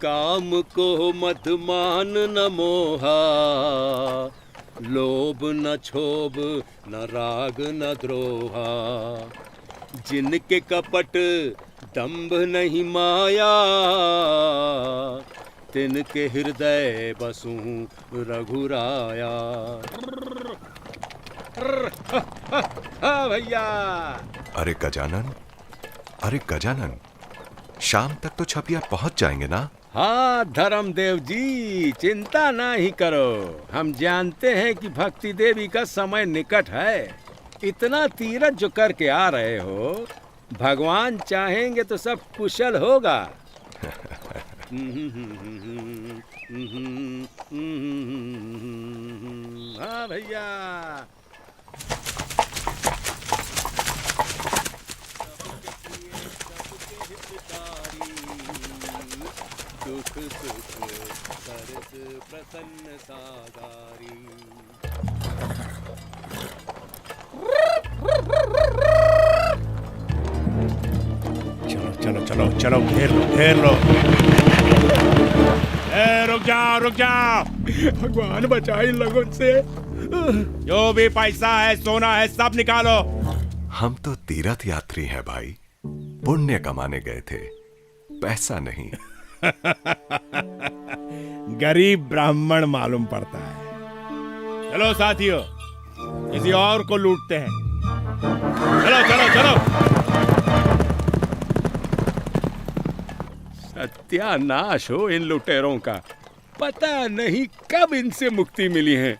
काम को मत मान न मोहा, लोभ न क्षोभ न राग न द्रोहा, जिनके कपट दंभ नहीं माया, तिनके हृदय बसूं रघुराया। हाँ भैया। अरे गजानन, शाम तक तो छपिया पहुंच जाएंगे ना? हाँ धर्मदेव जी, चिंता ना ही करो। हम जानते हैं कि भक्ति देवी का समय निकट है। इतना तीरथ जो करके आ रहे हो, भगवान चाहेंगे तो सब कुशल होगा। हाँ भैया। दुख सुख सरस प्रसन्न सागारी। चलो चलो चलो चलो, घेर लो। रुक जाओ। भगवान बचाए इन लोगों से। जो भी पैसा है, सोना है, सब निकालो। हम तो तीर्थ यात्री हैं भाई, पुण्य कमाने गए थे, पैसा नहीं। गरीब ब्राह्मण मालूम पड़ता है। चलो साथियों, किसी और को लूटते हैं। चलो। सत्यानाश हो इन लुटेरों का, पता नहीं कब इनसे मुक्ति मिली है।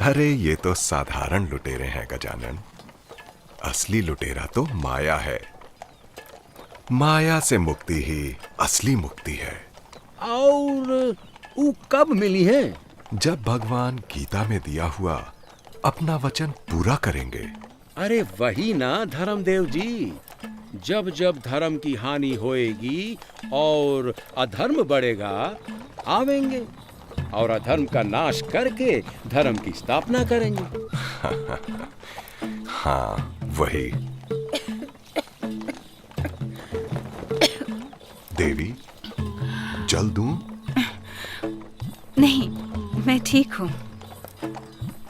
अरे ये तो साधारण लुटेरे हैं गजानन, असली लुटेरा तो माया है। माया से मुक्ति ही असली मुक्ति है। और वो कब मिली है? जब भगवान गीता में दिया हुआ अपना वचन पूरा करेंगे। अरे वही ना धर्मदेव जी, जब जब धर्म की हानि होएगी और अधर्म बढ़ेगा, आवेंगे और अधर्म का नाश करके धर्म की स्थापना करेंगे। हाँ वही। देवी, जल दूं? नहीं, मैं ठीक हूँ।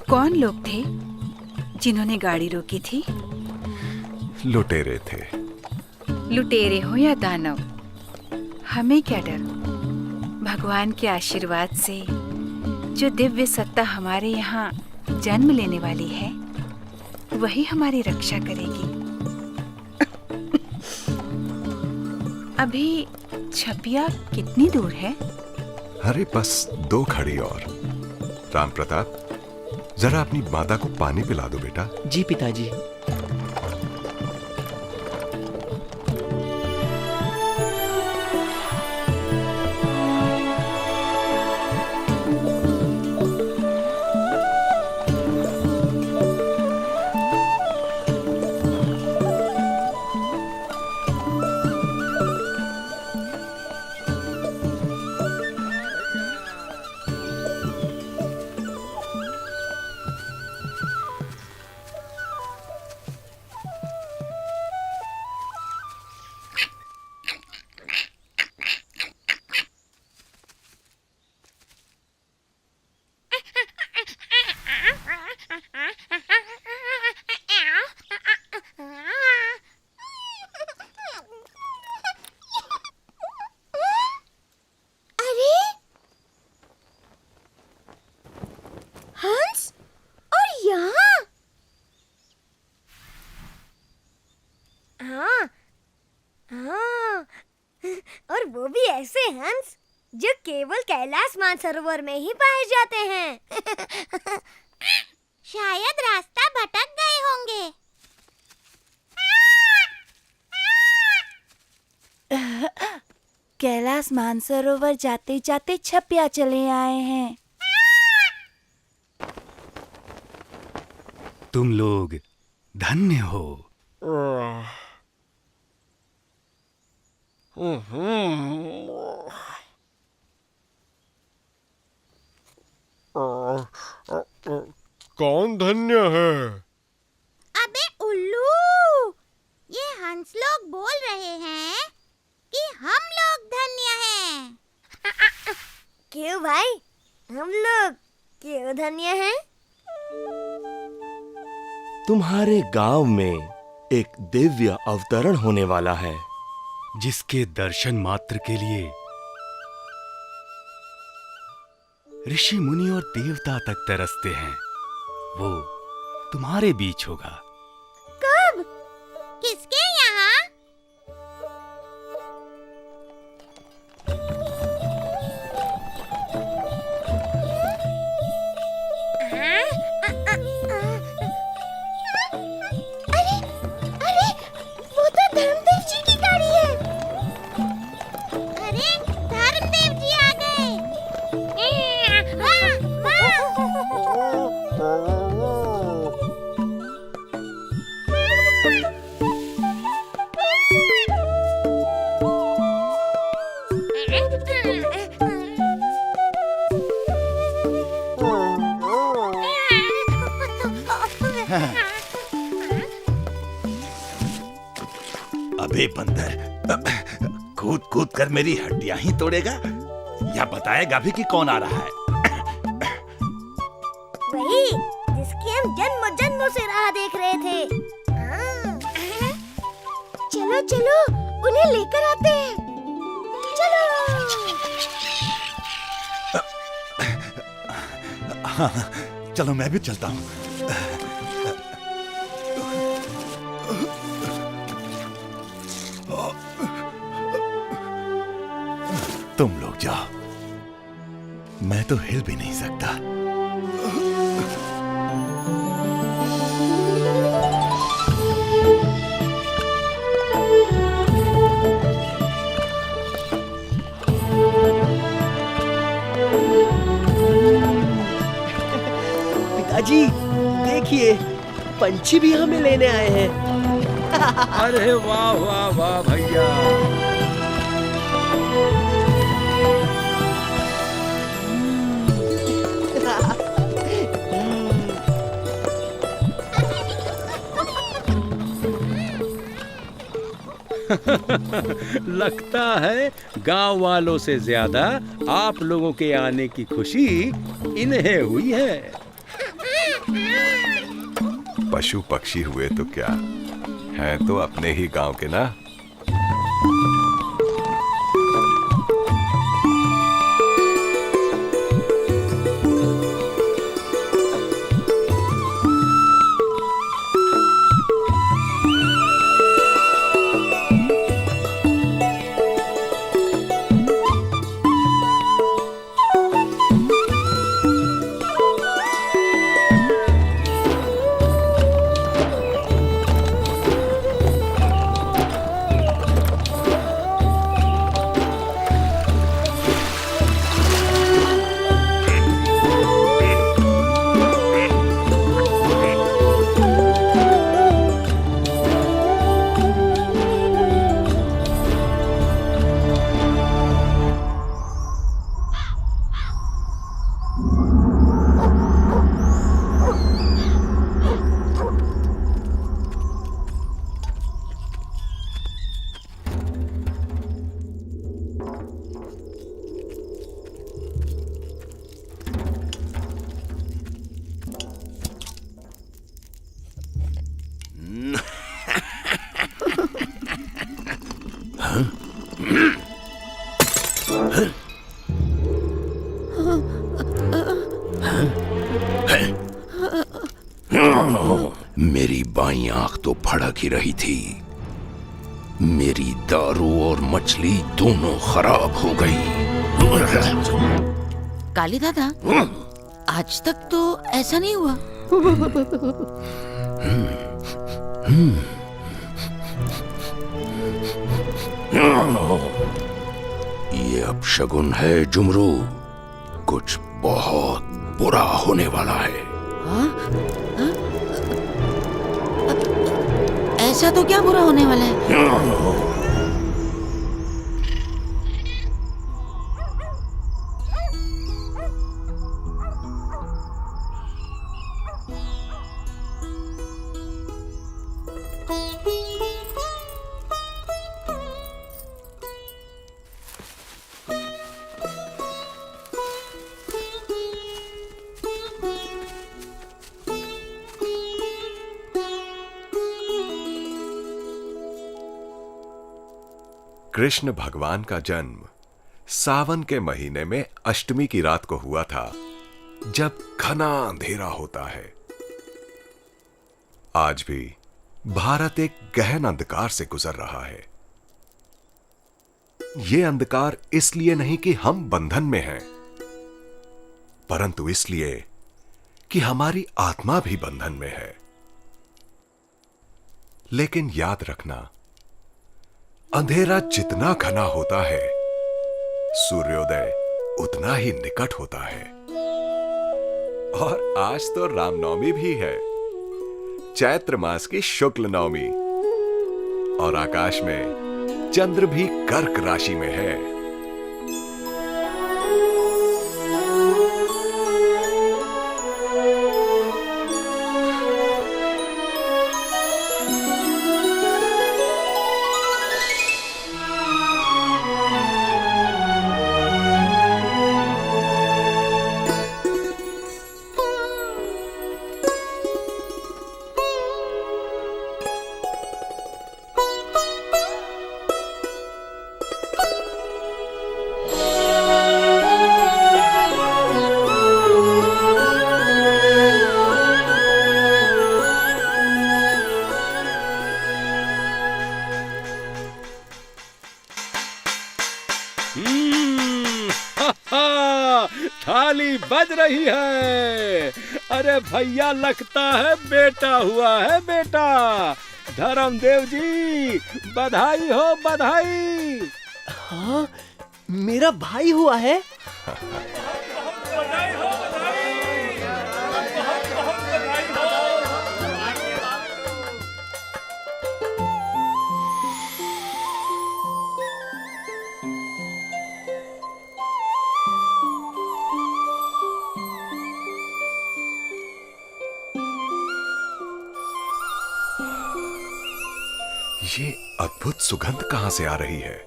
कौन लोग थे जिन्होंने गाड़ी रोकी थी? लुटेरे थे। लुटेरे हो या दानव, हमें क्या डर। भगवान के आशीर्वाद से जो दिव्य सत्ता हमारे यहाँ जन्म लेने वाली है, वही हमारी रक्षा करेगी। अभी छपिया कितनी दूर है? अरे बस 2 खड़ी और। राम प्रताप, जरा अपनी माता को पानी पिला दो बेटा। जी पिताजी। और वो भी ऐसे हंस जो केवल कैलाश मानसरोवर में ही पाए जाते हैं। शायद रास्ता भटक गए होंगे। कैलाश मानसरोवर जाते जाते छपिया चले आए हैं। तुम लोग धन्य हो। कौन धन्य है? अबे उल्लू, ये हंस लोग बोल रहे हैं कि हम लोग धन्य हैं। क्यों भाई, हम लोग क्यों धन्य हैं? तुम्हारे गांव में एक दिव्य अवतरण होने वाला है, जिसके दर्शन मात्र के लिए ऋषि मुनि और देवता तक तरसते हैं। वो तुम्हारे बीच होगा। कब? किसके यहाँ? अरे, वो तो धर्मदेव जी की गाड़ी है। अरे, धर्मदेव जी आ गए। अबे बंदर, कूद कूद कर मेरी हड्डियां ही तोड़ेगा या बताएगा भी कि कौन आ रहा है? वही जिसकी हम जन्म जन्मों से राह देख रहे थे। चलो चलो, उन्हें लेकर आते हैं। चलो। हाँ, चलो मैं भी चलता हूँ। तुम लोग जाओ, मैं तो हिल भी नहीं सकता। पिताजी देखिए, पंछी भी हमें लेने आए हैं। अरे वाह वाह वाह भैया। लगता है गांव वालों से ज्यादा आप लोगों के आने की खुशी इन्हें हुई है। पशु पक्षी हुए तो क्या, हैं तो अपने ही गांव के ना। मेरी बाईं आंख तो फड़क ही रही थी। मेरी दारू और मछली दोनों खराब हो गई। काली दादा, आज तक तो ऐसा नहीं हुआ। ये अपशगुन है जुमरू, कुछ बहुत बुरा होने वाला है। ऐसा तो क्या बुरा होने वाला है? कृष्ण भगवान का जन्म सावन के महीने में अष्टमी की रात को हुआ था, जब घना अंधेरा होता है। आज भी भारत एक गहन अंधकार से गुजर रहा है। यह अंधकार इसलिए नहीं कि हम बंधन में हैं, परंतु इसलिए कि हमारी आत्मा भी बंधन में है। लेकिन याद रखना, अंधेरा जितना घना होता है, सूर्योदय उतना ही निकट होता है। और आज तो रामनवमी भी है, चैत्र मास की शुक्ल नवमी, और आकाश में चंद्र भी कर्क राशि में है। थाली बज रही है। अरे भैया, लगता है बेटा हुआ है, बेटा। धर्मदेव जी, बधाई हो, बधाई। हाँ, मेरा भाई हुआ है। ये अद्भुत सुगंध कहां से आ रही है?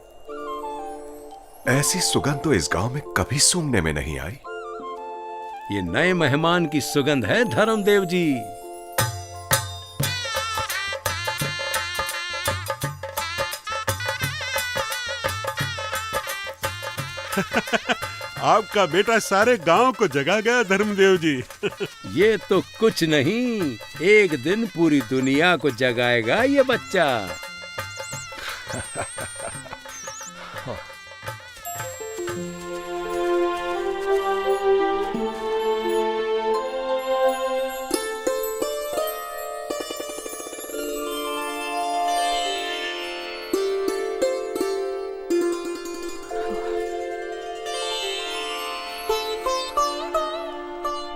ऐसी सुगंध तो इस गांव में कभी सूंघने में नहीं आई। ये नए मेहमान की सुगंध है, धर्मदेव जी। आपका बेटा सारे गांव को जगा गया धर्मदेव जी। ये तो कुछ नहीं, एक दिन पूरी दुनिया को जगाएगा ये बच्चा।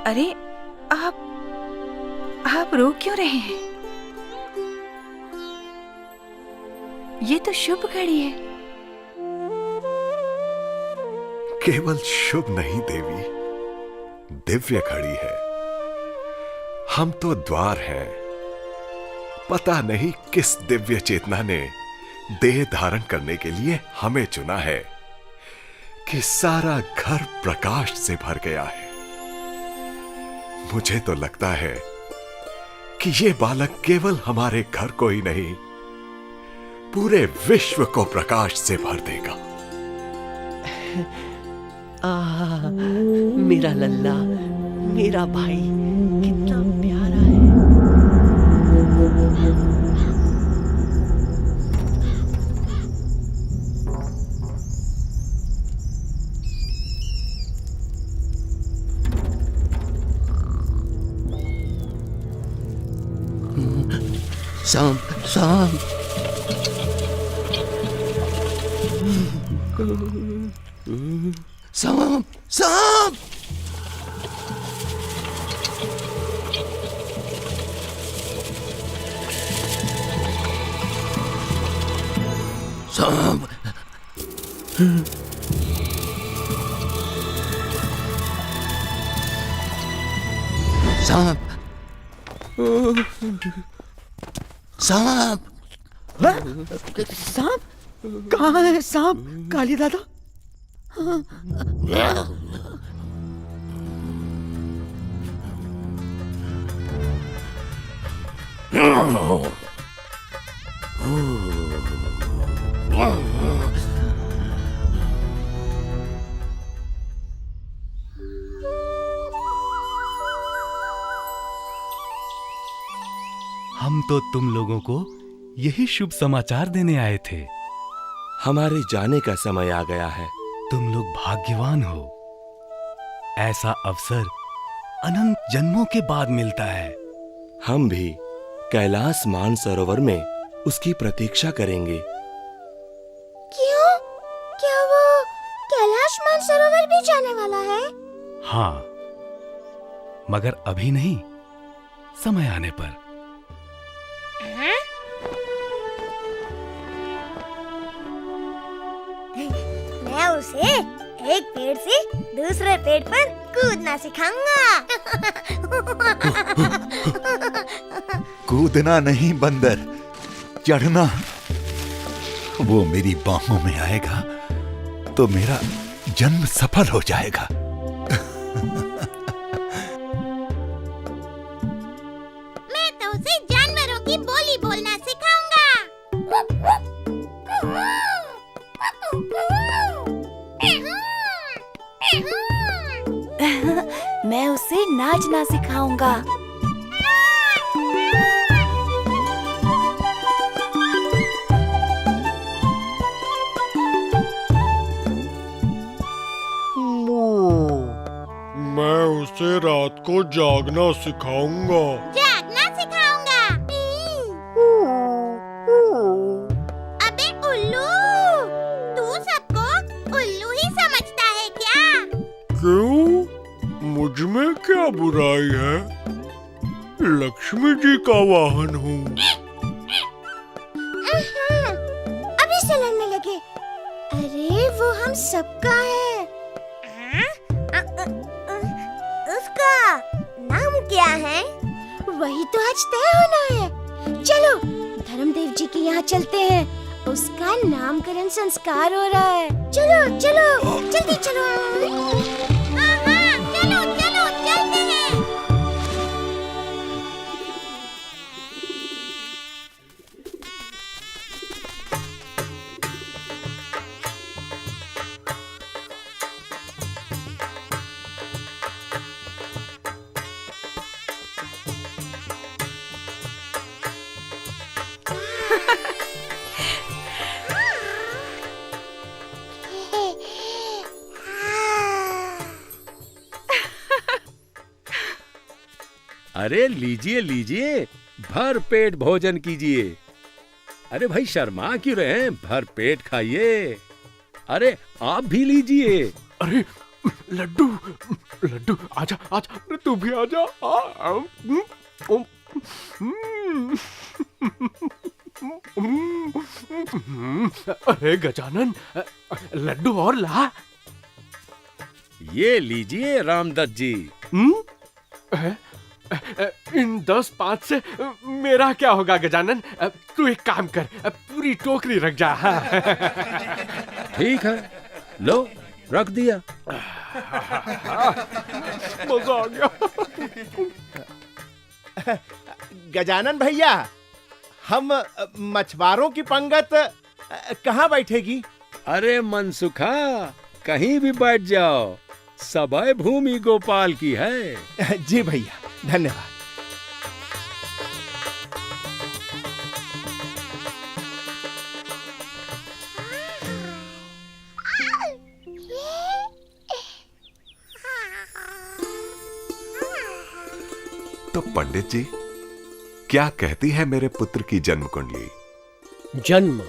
अरे आप रो क्यों रहे हैं? ये तो शुभ घड़ी है। केवल शुभ नहीं देवी, दिव्य घड़ी है। हम तो द्वार हैं। पता नहीं किस दिव्य चेतना ने देह धारण करने के लिए हमें चुना है कि सारा घर प्रकाश से भर गया है। मुझे तो लगता है कि ये बालक केवल हमारे घर को ही नहीं, पूरे विश्व को प्रकाश से भर देगा। मेरा लल्ला, मेरा भाई कितना प्यारा है। सांप सांप सांप सांप सांप सांप सांप सांप कहाँ है? सांप काली दादा। तो तुम लोगों को यही शुभ समाचार देने आए थे। हमारे जाने का समय आ गया है। तुम लोग भाग्यवान हो। ऐसा अवसर अनंत जन्मों के बाद मिलता है। हम भी कैलाश मानसरोवर में उसकी प्रतीक्षा करेंगे। क्यों? क्या वो कैलाश मानसरोवर भी जाने वाला है? हाँ, मगर अभी नहीं, समय आने पर। मैं उसे एक पेड़ से दूसरे पेड़ पर कूदना सिखाऊंगा। कूदना नहीं बंदर, चढ़ना। वो मेरी बाहों में आएगा तो मेरा जन्म सफल हो जाएगा। मैं तो उसे जानवरों की बोली बोलना सिखाऊंगा। मैं उसे नाचना सिखाऊंगा। मैं उसे रात को जागना सिखाऊंगा। जागना सिखाऊंगा। अबे उल्लू, तू सबको उल्लू ही समझता है क्या? क्यों? मुझ में क्या बुराई है? लक्ष्मी जी का वाहन हूँ। अभी से लड़ने लगे। अरे वो हम सबका है। उसका नाम क्या है? वही तो आज तय होना है। चलो धर्मदेव जी के यहाँ चलते हैं। उसका नामकरण संस्कार हो रहा है। चलो चलो जल्दी चलो। हाँ हाँ चलो चलो चलते हैं। अरे लीजिए लीजिए, भर पेट भोजन कीजिए। अरे भाई शर्मा क्यों रहे हैं? भर पेट खाइए। अरे आप भी लीजिए। अरे लड्डू, लड्डू आजा आजा, अरे तू भी आजा। अरे गजानन, लड्डू और ला। ये लीजिए रामदत्त जी। इन 10 पात से मेरा क्या होगा गजानन? तू एक काम कर, पूरी टोकरी रख जा। ठीक है, लो रख दिया। मजा आ गया। गजानन भैया, हम मछुआरों की पंगत कहाँ बैठेगी? अरे मनसुखा, कहीं भी बैठ जाओ, सबय भूमि गोपाल की है। जी भैया, धन्यवाद। तो पंडित जी, क्या कहती है मेरे पुत्र की जन्म कुंडली? जन्म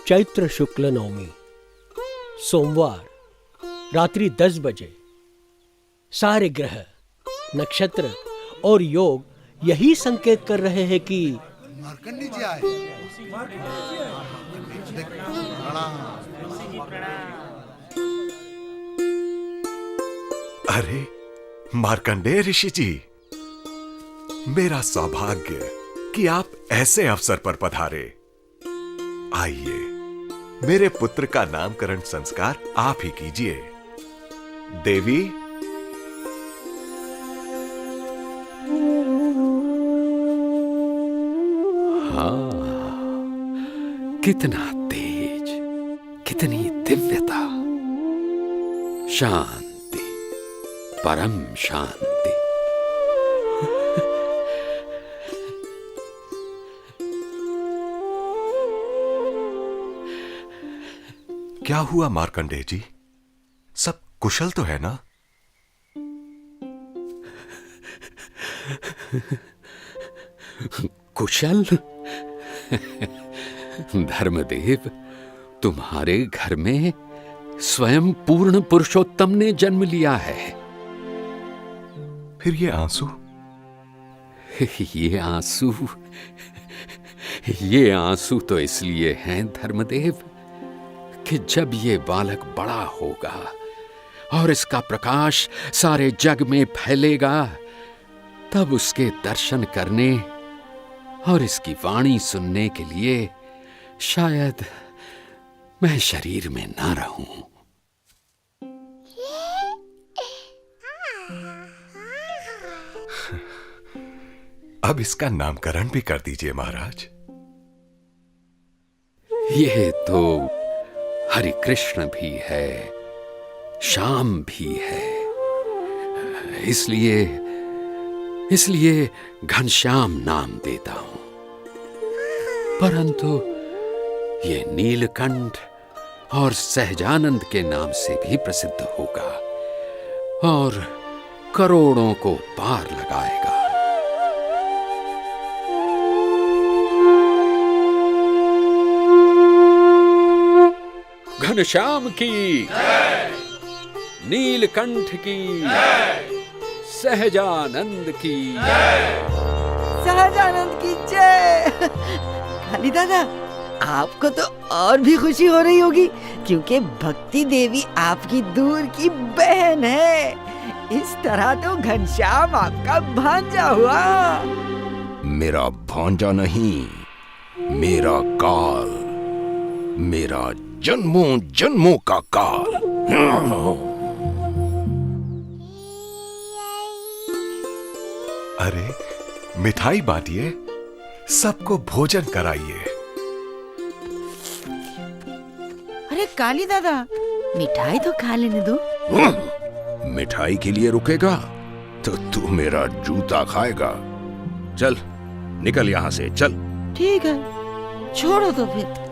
चैत्र शुक्ल नवमी, सोमवार, रात्रि 10 बजे। सारे ग्रह, नक्षत्र और योग यही संकेत कर रहे हैं कि मार्कंडी जी आए। अरे मार्कंडेय ऋषि जी, मेरा सौभाग्य कि आप ऐसे अवसर पर पधारे। आइए, मेरे पुत्र का नामकरण संस्कार आप ही कीजिए। देवी, हाँ, कितना तेज, कितनी दिव्यता। शांति, परम शांति। क्या हुआ मार्कंडेय जी? सब कुशल तो है ना? कुशल? धर्मदेव, तुम्हारे घर में स्वयं पूर्ण पुरुषोत्तम ने जन्म लिया है। फिर ये आंसू? ये आंसू तो इसलिए हैं धर्मदेव कि जब ये बालक बड़ा होगा और इसका प्रकाश सारे जग में फैलेगा, तब उसके दर्शन करने और इसकी वाणी सुनने के लिए शायद मैं शरीर में ना रहूं। अब इसका नामकरण भी कर दीजिए महाराज। ये तो हरि कृष्ण भी है, श्याम भी है, इसलिए घनश्याम नाम देता हूं। परंतु ये नीलकंठ और सहजानंद के नाम से भी प्रसिद्ध होगा और करोड़ों को पार लगाएगा। घनश्याम की जय, नीलकंठ की जय, सहजानंद की जय, सहजानंद की जय। काली दादा, आपको तो और भी खुशी हो रही होगी क्योंकि भक्ति देवी आपकी दूर की बहन है। इस तरह तो घनश्याम आपका भांजा हुआ। मेरा भांजा नहीं, मेरा काल, मेरा जन्मों जन्मों का काल। अरे मिठाई बांटिए, सबको भोजन कराइए। अरे काली दादा, मिठाई तो खा लेने दो। मिठाई के लिए रुकेगा तो तू मेरा जूता खाएगा। चल निकल यहां से, चल। ठीक है, छोड़ो तो फिर।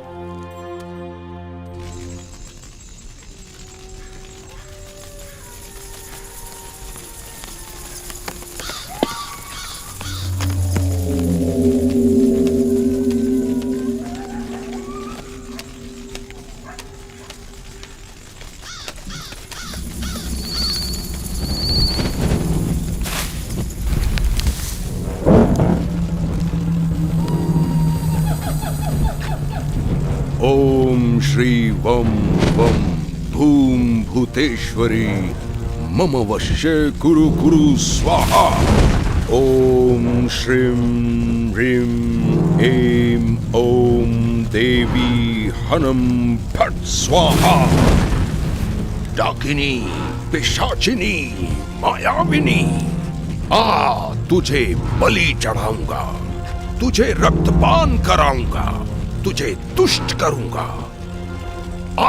ओम श्री वम वम भूम भूतेश्वरी मम वश्य कुरु कुरु स्वाहा। ओम श्रीं ह्रीं ऐं ओम देवी हनम फट स्वाहा। डाकिनी, पिशाचिनी, मायाविनी, आ तुझे बलि चढ़ाऊंगा, तुझे रक्तपान कराऊंगा, तुझे दुष्ट करूंगा। आ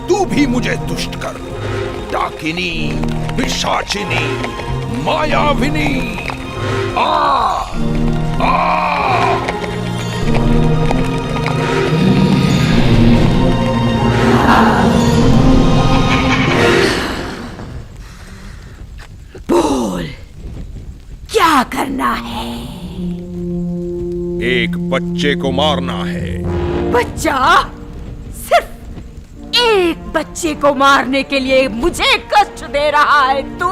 तू भी मुझे दुष्ट कर। डाकिनी, पिशाचिनी, मायाविनी, आ बोल, क्या करना है? एक बच्चे को मारना है। बच्चा? सिर्फ एक बच्चे को मारने के लिए मुझे कष्ट दे रहा है तू?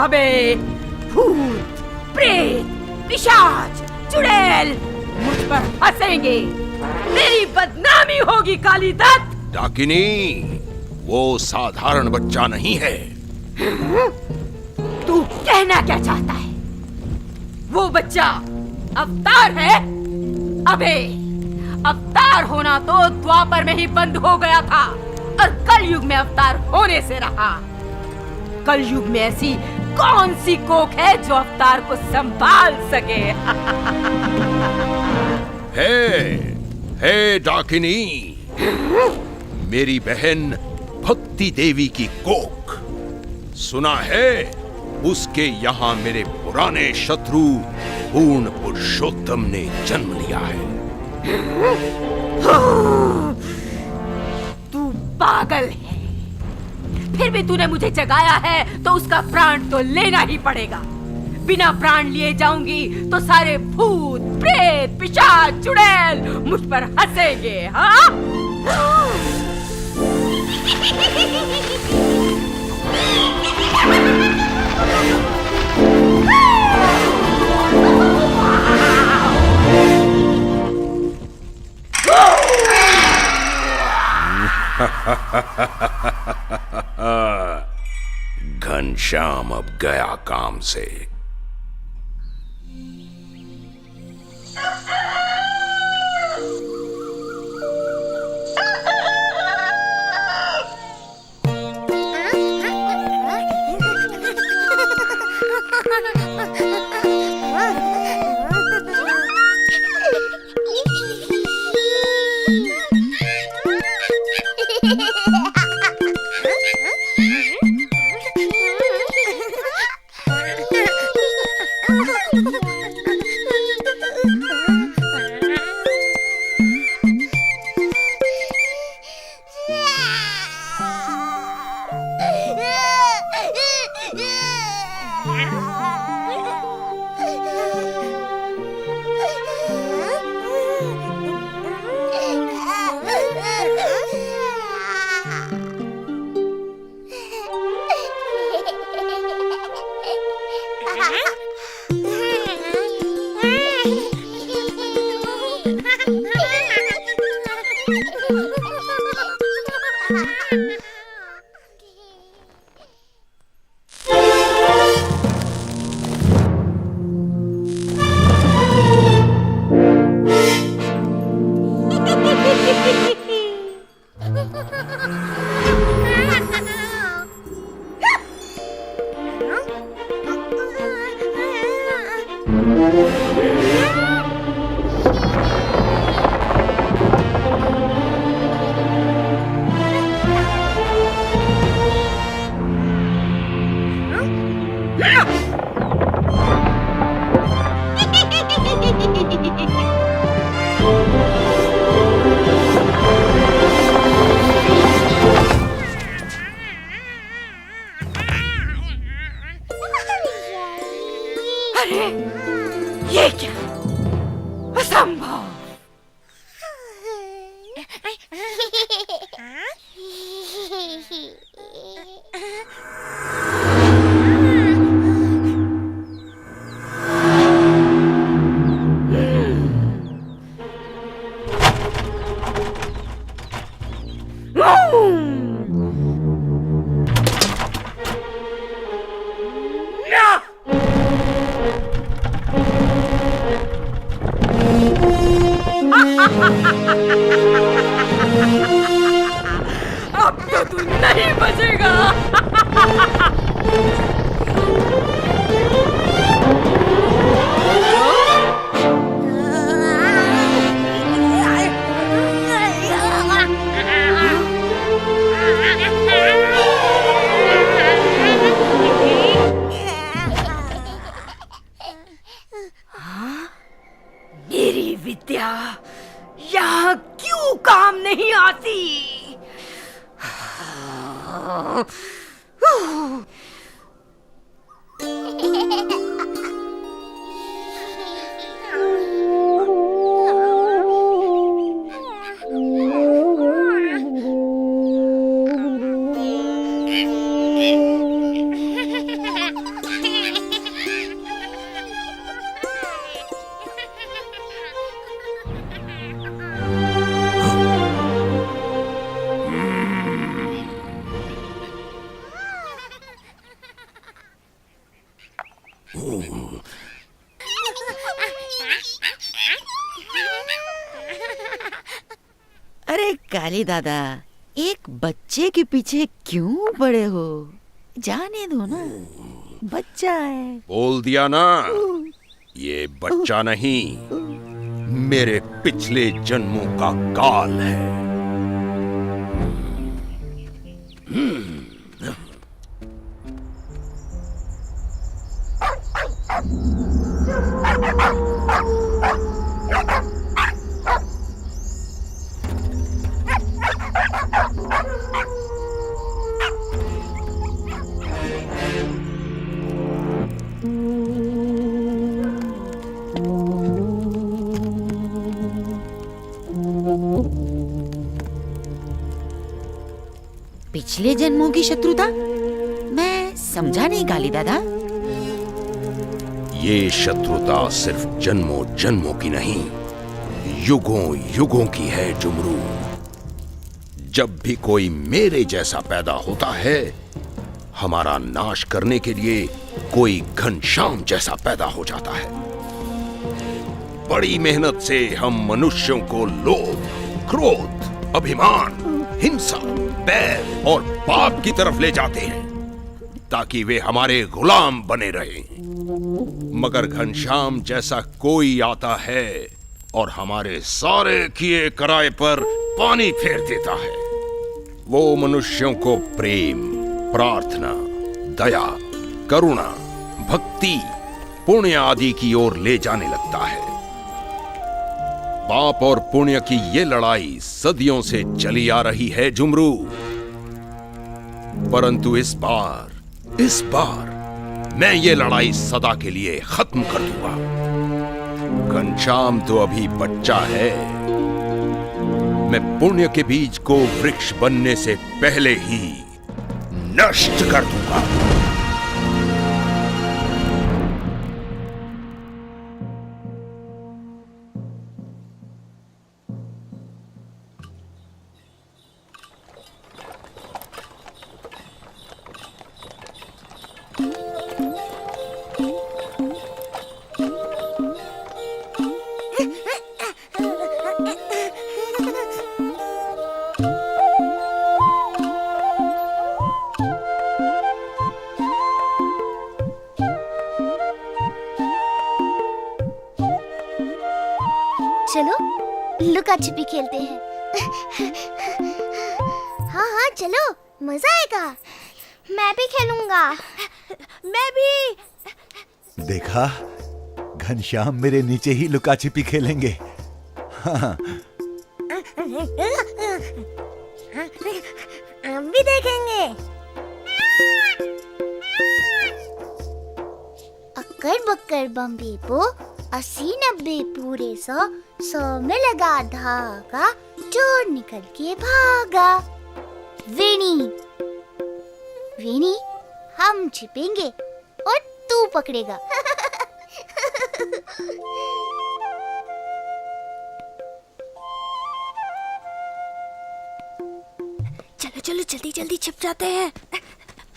अबे भूत, प्रेत, पिशाच, चुड़ैल मुझ पर हंसेंगे, मेरी बदनामी होगी कालीदत्त। डाकिनी, वो साधारण बच्चा नहीं है। तू कहना क्या चाहता है? वो बच्चा अवतार है? अबे अवतार होना तो द्वापर में ही बंद हो गया था और कलयुग में अवतार होने से रहा। कलयुग में ऐसी कौन सी कोख है जो अवतार को संभाल सके? हे डाकिनी, मेरी बहन भक्ति देवी की कोख। सुना है उसके यहाँ मेरे पुराने शत्रु पूर्ण पुरुषोत्तम ने जन्म लिया है। तू पागल है। फिर भी तूने मुझे जगाया है तो उसका प्राण तो लेना ही पड़ेगा। बिना प्राण लिए जाऊंगी तो सारे भूत, प्रेत, पिशाच, चुड़ैल मुझ पर हंसेंगे। हाँ? घनश्याम अब गया काम से। अरे ये क्या? असंभव। अब तो तू नहीं बचेगा। मेरी विद्या यहाँ क्यों काम नहीं आती? अरे काली दादा, एक बच्चे के पीछे क्यों पड़े हो? जाने दो ना, बच्चा है। बोल दिया ना, ये बच्चा नहीं, मेरे पिछले जन्मों का काल है। पिछले जन्मों की शत्रुता? मैं समझा नहीं काली दादा। ये शत्रुता सिर्फ जन्मों जन्मों की नहीं, युगों युगों की है जुमरू। जब भी कोई मेरे जैसा पैदा होता है, हमारा नाश करने के लिए कोई घनश्याम जैसा पैदा हो जाता है। बड़ी मेहनत से हम मनुष्यों को लोभ, क्रोध, अभिमान, हिंसा, बैर और पाप की तरफ ले जाते हैं ताकि वे हमारे गुलाम बने रहें। मगर घनश्याम जैसा कोई आता है और हमारे सारे किए कराए पर पानी फेर देता है। वो मनुष्यों को प्रेम, प्रार्थना, दया, करुणा, भक्ति, पुण्य आदि की ओर ले जाने लगता है। पाप और पुण्य की ये लड़ाई सदियों से चली आ रही है जुमरू, परंतु इस बार मैं ये लड़ाई सदा के लिए खत्म कर दूंगा। घनश्याम तो अभी बच्चा है, मैं पुण्य के बीज को वृक्ष बनने से पहले ही नष्ट कर दूंगा। चलो लुका छिपी खेलते हैं। हाँ हाँ चलो, मजा आएगा। मैं भी खेलूंगा। मैं भी। देखा, घनश्याम मेरे नीचे ही लुका छिपी खेलेंगे। हाँ। हम भी देखेंगे। अक्कर बक्कर बम्बी पो 80-90 पूरे 100 में लगा धागा, चोर निकल के भागा। वेणी वेणी हम छिपेंगे और तू पकड़ेगा। चलो चलो जल्दी जल्दी छिप जाते हैं।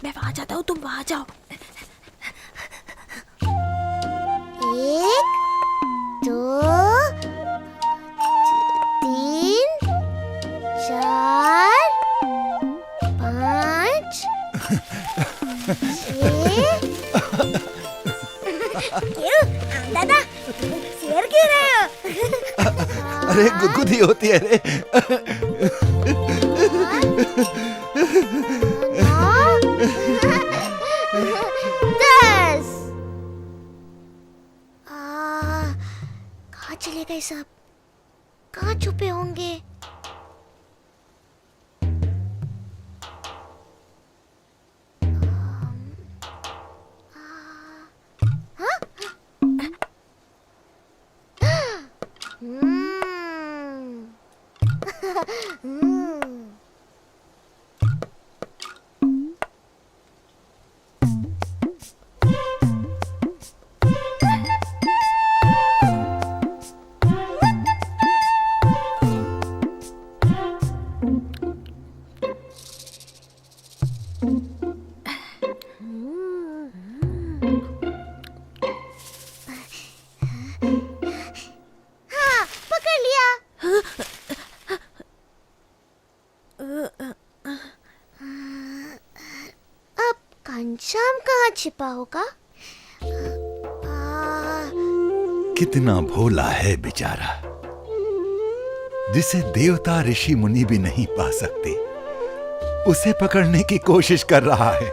मैं वहां जाता हूँ, तुम वहां जाओ। 1 2 3 4 5 क्यों दादा, शेर क्यों रहे हो? अरे गुदगुदी होती है रे। 10। कहाँ चले गए सब? कहाँ छुपे होंगे? घनश्याम कहाँ छिपा होगा? कितना भोला है बेचारा, जिसे देवता ऋषि मुनि भी नहीं पा सकते, उसे पकड़ने की कोशिश कर रहा है।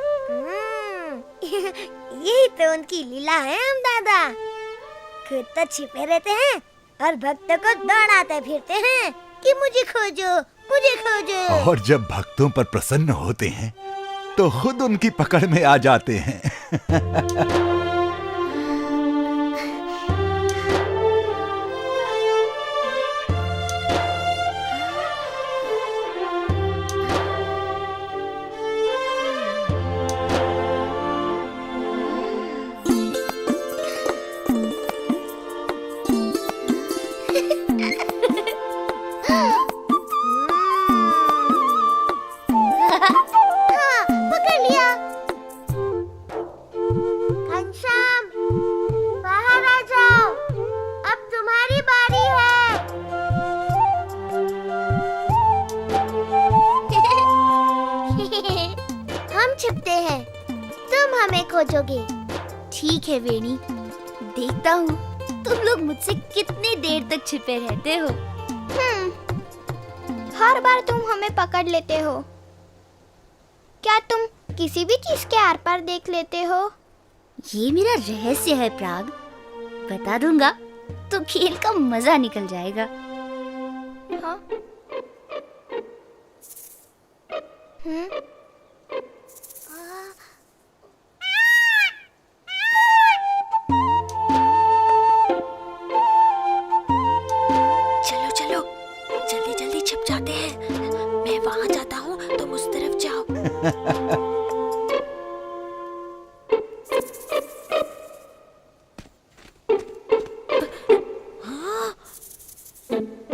यही तो उनकी लीला है हम दादा। खुद तो छिपे रहते हैं और भक्तों को दौड़ाते फिरते हैं कि मुझे खोजो, मुझे खोजो। और जब भक्तों पर प्रसन्न होते हैं तो खुद उनकी पकड़ में आ जाते हैं। छिपते हैं, तुम हमें खोजोगे। ठीक है वेणी, देखता हूँ तुम लोग मुझसे कितनी देर तक छिपे रहते हो। हर बार तुम हमें पकड़ लेते हो। क्या तुम किसी भी चीज के आर पार देख लेते हो? ये मेरा रहस्य है प्राग, बता दूंगा तो खेल का मजा निकल जाएगा। हाँ? चलो चलो, जल्दी जल्दी छिप जाते हैं। मैं वहां जाता हूँ, तुम उस तरफ जाओ।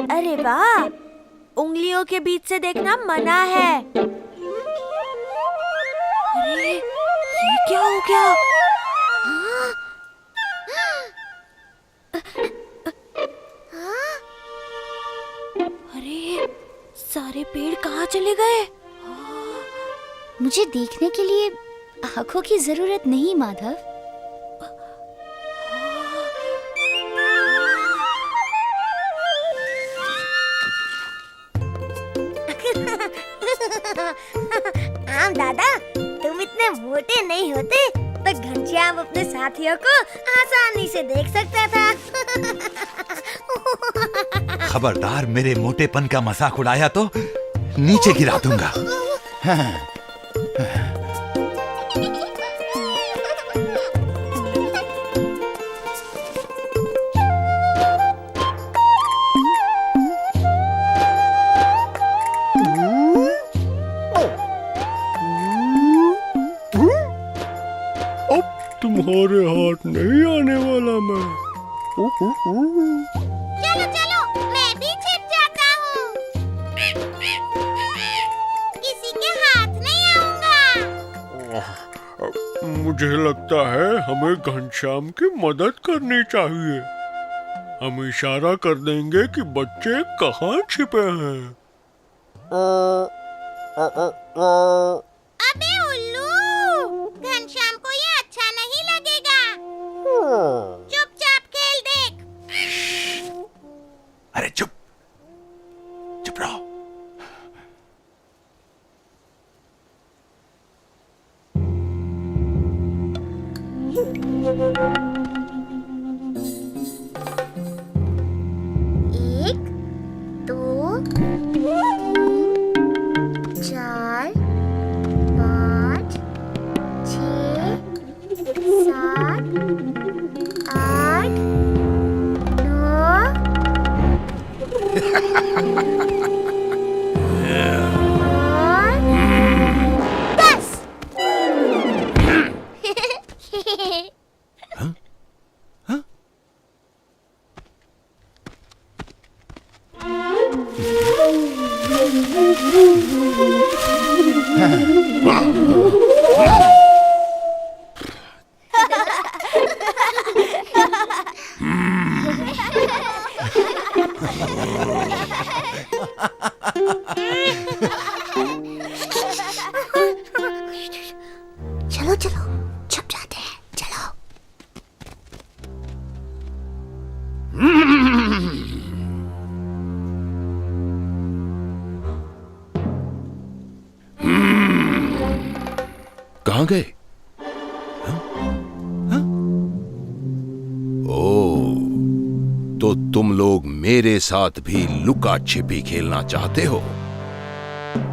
अरे वाह, उंगलियों के बीच से देखना मना है। अरे ये क्या हो गया? अरे सारे पेड़ कहाँ चले गए? मुझे देखने के लिए आंखों की जरूरत नहीं माधव। आम दादा, तुम इतने मोटे नहीं होते तो घनश्याम अपने साथियों को आसानी से देख सकता था। खबरदार मेरे मोटेपन का मजाक उड़ाया तो नीचे गिरा दूंगा। तुम्हारे हाथ नहीं आने वाला मैं। चलो चलो, मैं भी छिप जाता हूँ। किसी के हाथ नहीं आऊंगा। मुझे लगता है हमें घनश्याम की मदद करनी चाहिए। हम इशारा कर देंगे कि बच्चे कहाँ छिपे हैं। अबे उल्लू, घनश्याम को ये अच्छा नहीं लगेगा। चुपचाप खेल देख। अरे चुप चुप रहो। एक, दो, चार, पाँच, छः, सात, आठ, नौ, दस। चलो चलो, छुप जाते हैं, चलो। कहाँ गए? ओ, तो तुम लोग मेरे साथ भी लुका छिपी खेलना चाहते हो?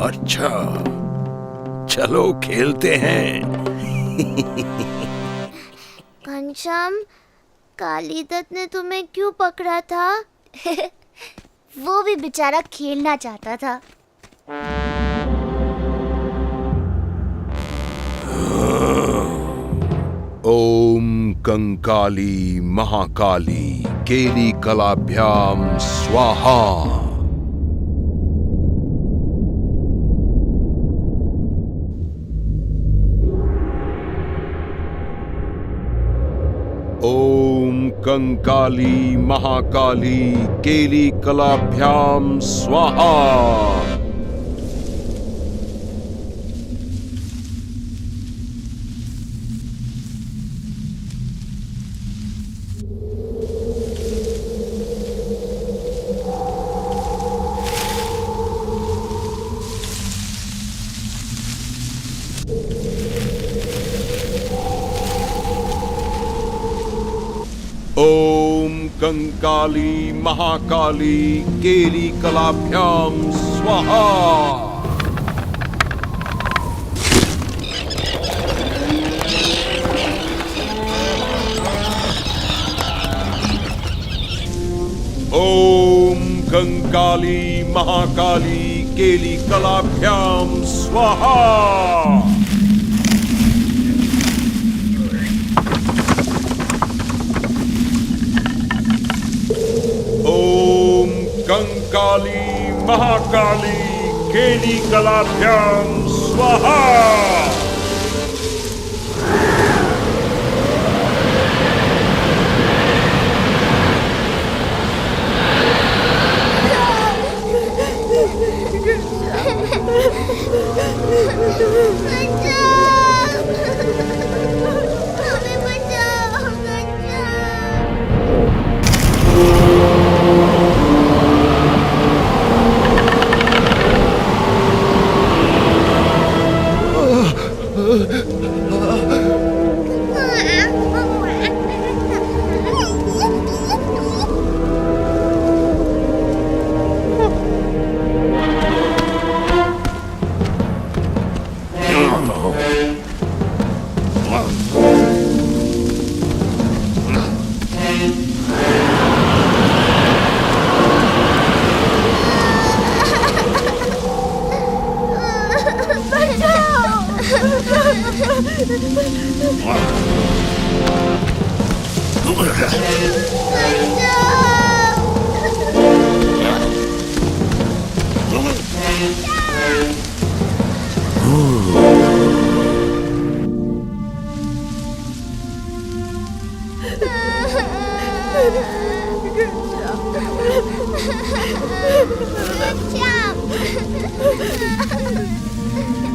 अच्छा, चलो खेलते हैं। घनश्याम, कालीदत्त ने तुम्हें क्यों पकड़ा था? वो भी बेचारा खेलना चाहता था। ओम कंकाली महाकाली केली कलाभ्याम स्वाहा। ओम कंकाली महाकाली केली कलाभ्याम स्वाहा। कंकाली महाकाली केली कलाभ्याम स्वाहा। ओम कंकाली महाकाली केली कलाभ्याम स्वाहा। ओम कंकाली महाकाली केली कलाभ्याम स्वाहा।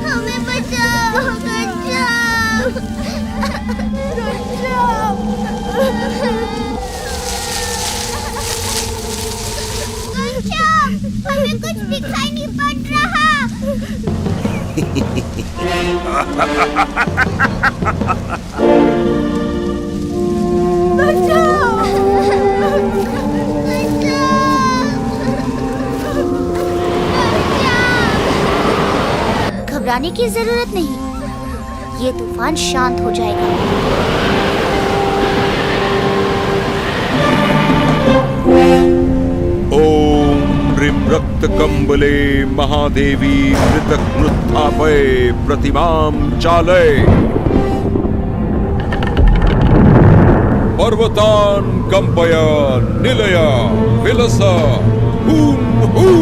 हमें बचाओ हमें कुछ दिखाई नहीं पड़ रहा। घबराने की जरूरत नहीं, ये तूफान शांत हो जाएगा। ओम ह्रीं रक्त कंबले महादेवी मृतघ्नुत्थापय प्रतिमां चालय। पर्वतान् कंपय निलय विलस हूं हूं।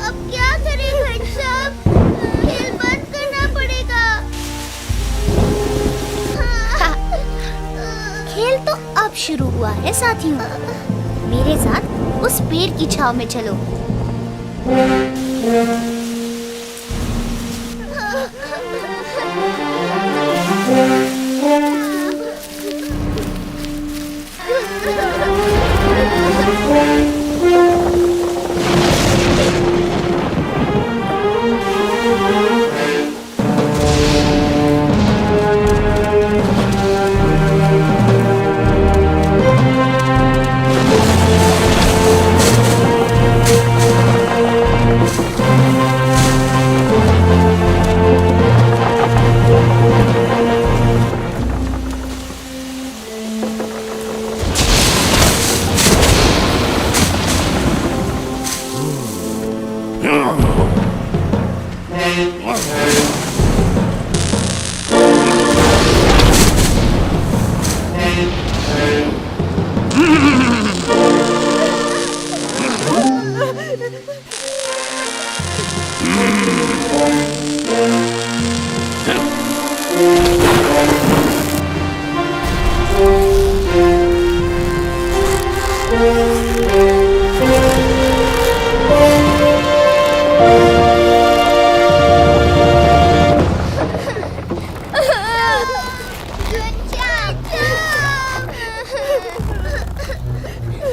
अब क्या करें भाई साहब, खेल बंद करना पड़ेगा। खेल तो अब शुरू हुआ है साथियों, मेरे साथ उस पेड़ की छांव में चलो।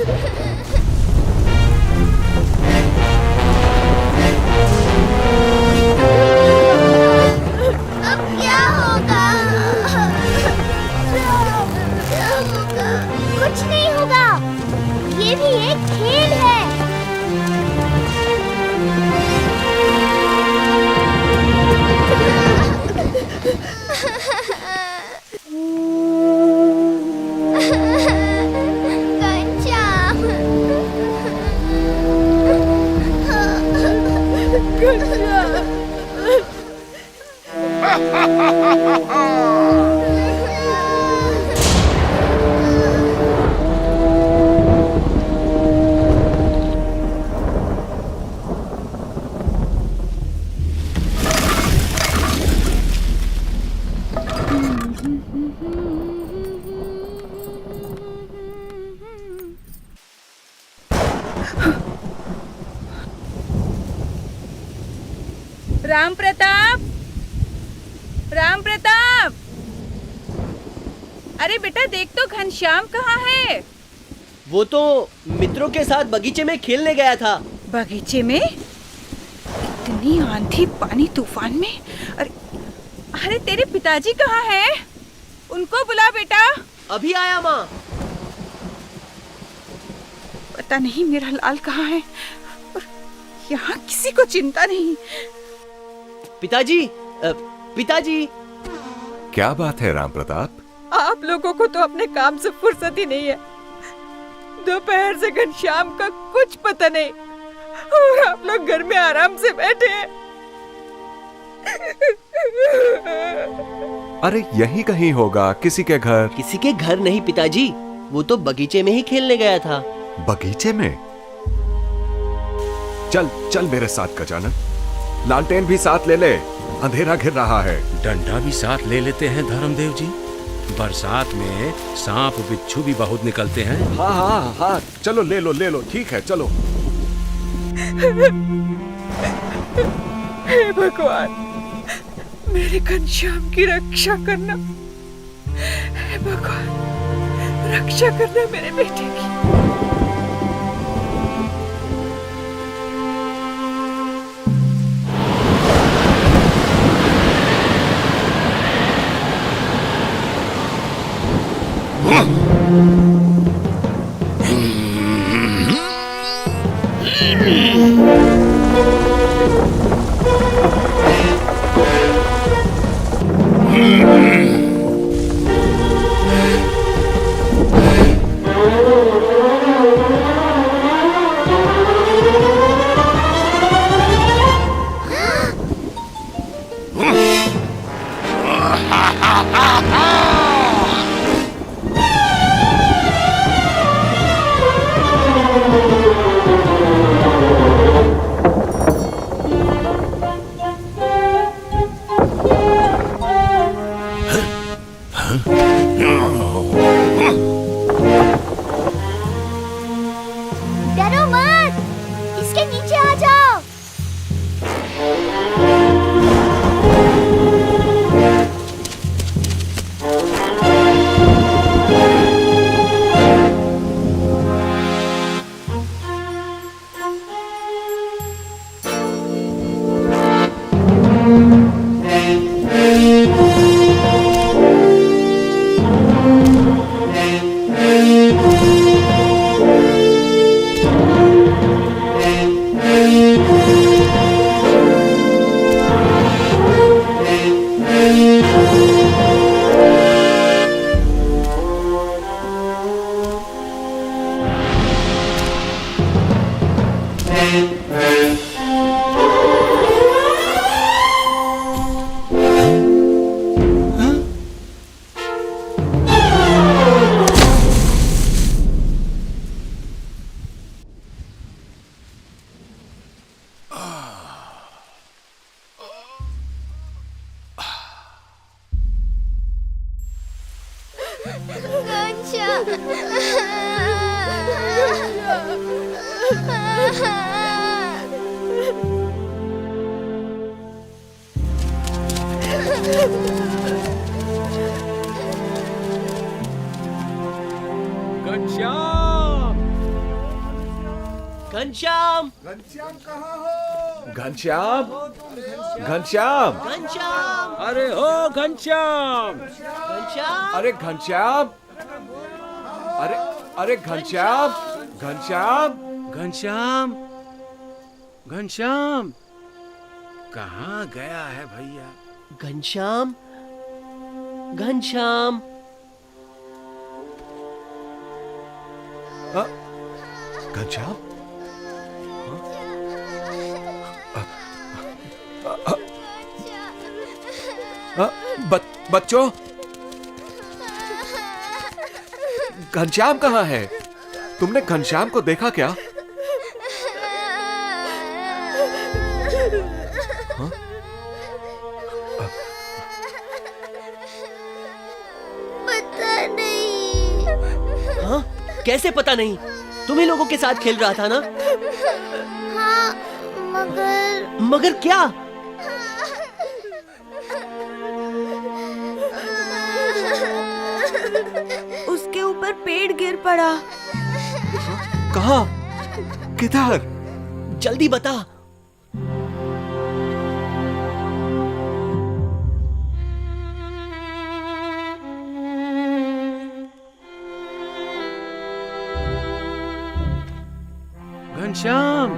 अब क्या होगा? क्या होगा? कुछ नहीं होगा। ये भी एक खेल है। घनश्याम। राम प्रताप, राम प्रताप, अरे बेटा देख तो घनश्याम कहाँ है? वो तो मित्रों के साथ बगीचे में खेलने गया था। बगीचे में? इतनी आंधी पानी तूफान में? अरे तेरे पिताजी कहाँ हैं? उनको बुला बेटा। अभी आया माँ। पता नहीं मेरा लाल कहाँ है और यहाँ किसी को चिंता नहीं। पिताजी, पिताजी। क्या बात है राम प्रताप? आप लोगों को तो अपने काम से फुर्सत ही नहीं है। दोपहर से घनश्याम का कुछ पता नहीं और आप लोग घर में आराम से बैठे हैं। अरे यहीं कहीं होगा, किसी के घर। किसी के घर नहीं पिताजी, वो तो बगीचे में ही खेलने गया था। बगीचे में? चल चल मेरे साथ गजानन, लालटेन भी साथ ले ले, अंधेरा घिर रहा है। डंडा भी साथ ले लेते हैं धर्मदेव जी। बरसात में सांप बिच्छू भी बहुत निकलते हैं। हाँ हाँ हाँ, चलो ले लो, ठीक है चलो। हे भगवान, मेरे घनश्याम की रक्षा करना। हे भगवान, रक्षा करना मेरे बेटे की। डरो मत, इसके नीचे आ जाओ। घनश्याम, घनश्याम घनश्याम कहाँ हो? घनश्याम, घनश्याम, घनश्याम, अरे हो घनश्याम, घनश्याम, अरे घनश्याम, अरे अरे घनश्याम, घनश्याम, घनश्याम, घनश्याम कहाँ गया है भैया? घनश्याम, घनश्याम। घनश्याम, बच्चों, घनश्याम कहाँ है? तुमने घनश्याम को देखा क्या? पता नहीं। हाँ? कैसे पता नहीं? तुम ही लोगों के साथ खेल रहा था ना? हाँ, मगर क्या? उसके ऊपर पेड़ गिर पड़ा। कहाँ? किधर? जल्दी बता। घनश्याम,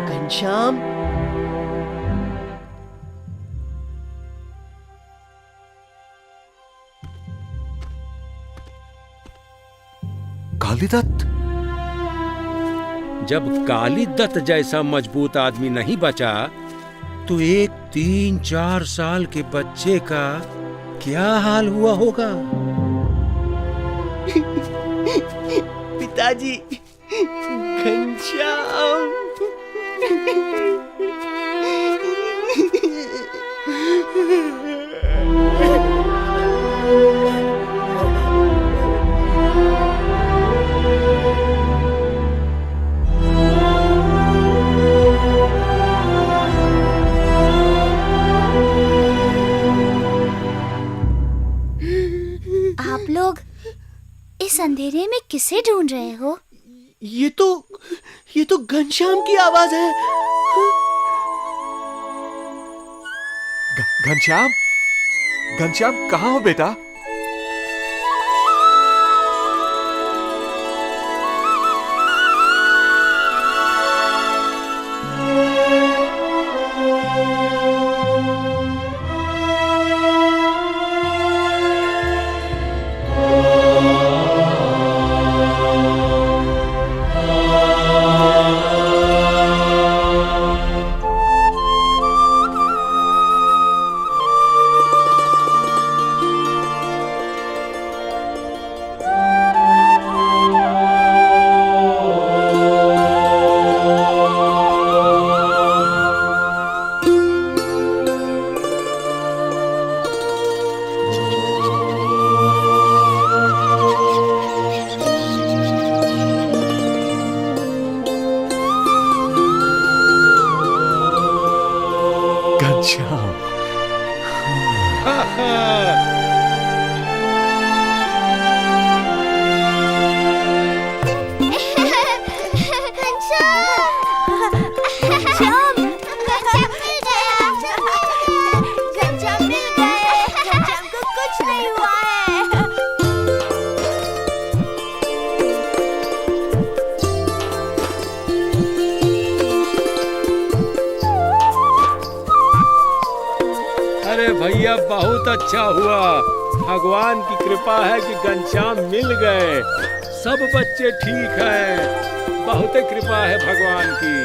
घनश्याम, कालीदत्त? जब कालीदत्त जैसा मजबूत आदमी नहीं बचा तो एक 3-4 साल के बच्चे का क्या हाल हुआ होगा? पिताजी, घनश्याम। आप लोग इस अंधेरे में किसे ढूंढ रहे हो? ये तो घनश्याम की आवाज है। घनश्याम, घनश्याम कहाँ हो बेटा? भैया बहुत अच्छा हुआ। भगवान की कृपा है कि घनश्याम मिल गए। सब बच्चे ठीक हैं। बहुत कृपा है भगवान की।